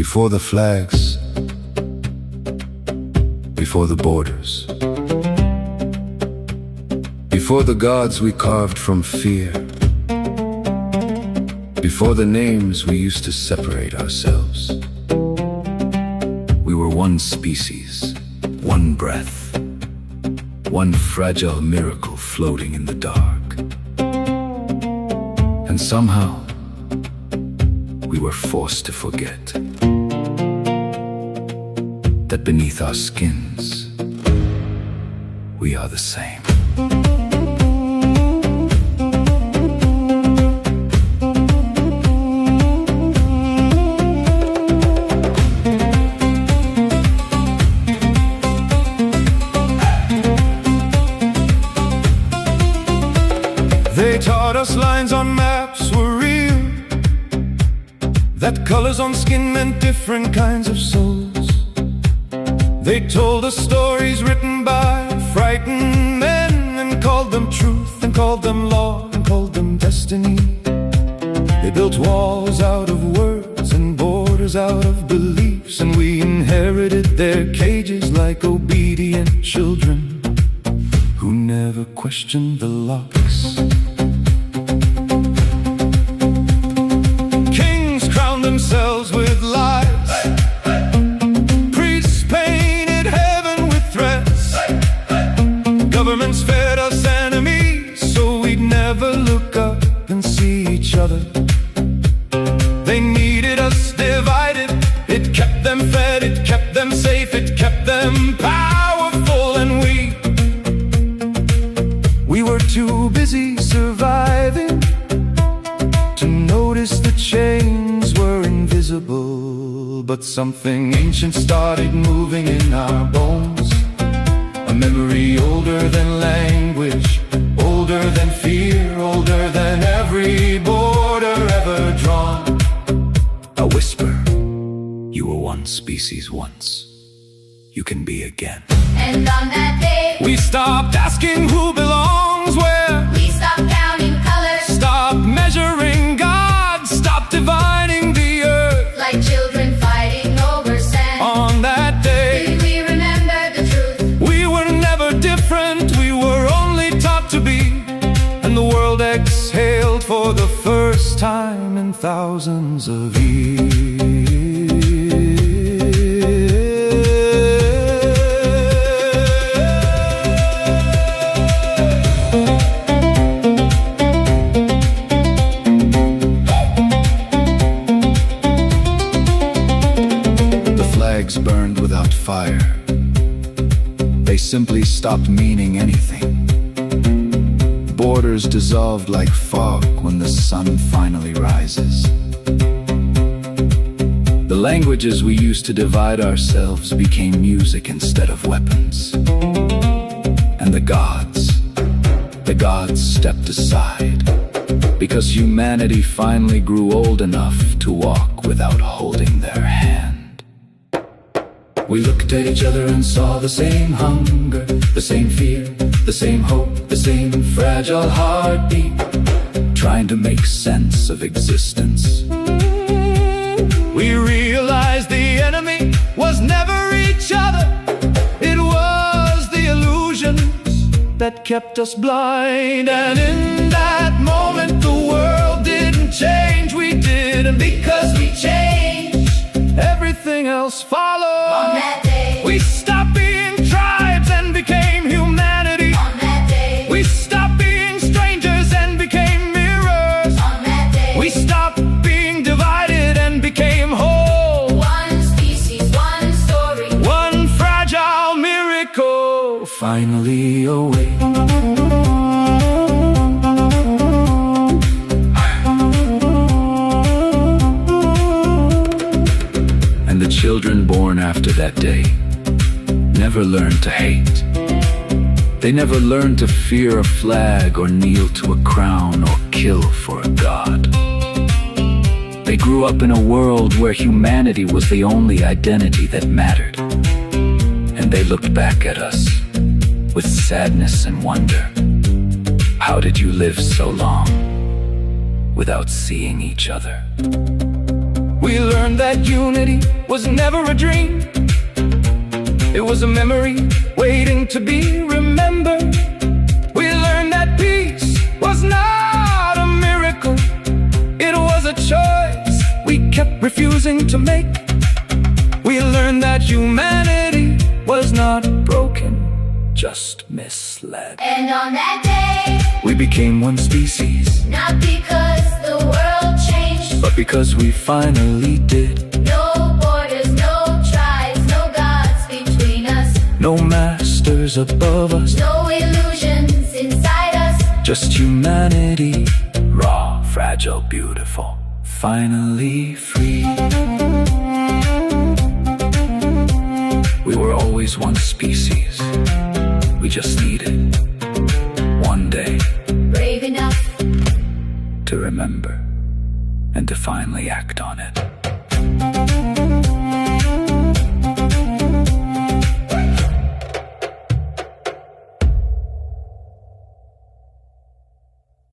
Before the flags, before the borders, before the gods we carved from fear, before the names we used to separate ourselves, we were one species, one breath, one fragile miracle floating in the dark. And somehow, we were forced to forget that beneath our skins, we are the same. They taught us lines on maps were real, that colors on skin meant different kinds of souls. They told us stories written by frightened men, and called them truth, and called them law, and called them destiny. They built walls out of words and borders out of beliefs, and we inherited their cages like obedient children who never questioned the locks. Kings crowned themselves with lies, priests painted heaven with threats, governments fed us enemies so we'd never look up and see each other. They needed us divided, it kept them fed, it kept them safe, it kept them powerful, and we were too busy surviving to notice the chains were invisible. But something ancient started moving in our bones, a memory older than language, older than fear, older than every border ever drawn. A whisper, you were one species once, you can be again. And on that day, we stopped asking who belongs where. we stopped counting colors, Stopped measuring God, stopped dividing the earth. like children fighting over sand. On that day, Did we remember the truth? we were never different, we were only taught to be. And the world exhaled for the first time in thousands of years. Burned without fire. They simply stopped meaning anything. Borders dissolved like fog when the sun finally rises. The languages we used to divide ourselves became music instead of weapons. And the gods stepped aside, because humanity finally grew old enough to walk without holding their hand. We looked at each other and saw the same hunger, the same fear, the same hope, the same fragile heartbeat, trying to make sense of existence. We realized the enemy was never each other, it was the illusions that kept us blind. And in that moment the world didn't change, we did, and because we changed, everything else followed. On that day, We stopped being tribes and became humanity. on that day, We stopped being strangers and became mirrors. on that day, We stopped being divided and became whole. one species, one story. One fragile miracle finally awake. And the children born after that day never learned to hate. They never learned to fear a flag or kneel to a crown or kill for a god. They grew up in a world where humanity was the only identity that mattered. And they looked back at us with sadness and wonder. How did you live so long without seeing each other? We learned that unity was never a dream. It was a memory waiting to be remembered. We learned that peace was not a miracle. It was a choice we kept refusing to make. We learned that humanity was not broken, just misled. And on that day, we became one species, not because the world changed, but because we finally did. no borders, no tribes, no gods between us, No masters above us, no illusions inside us. just humanity, raw, fragile, beautiful, finally free. We were always one species. We just needed one day Brave enough to remember and to finally act on it.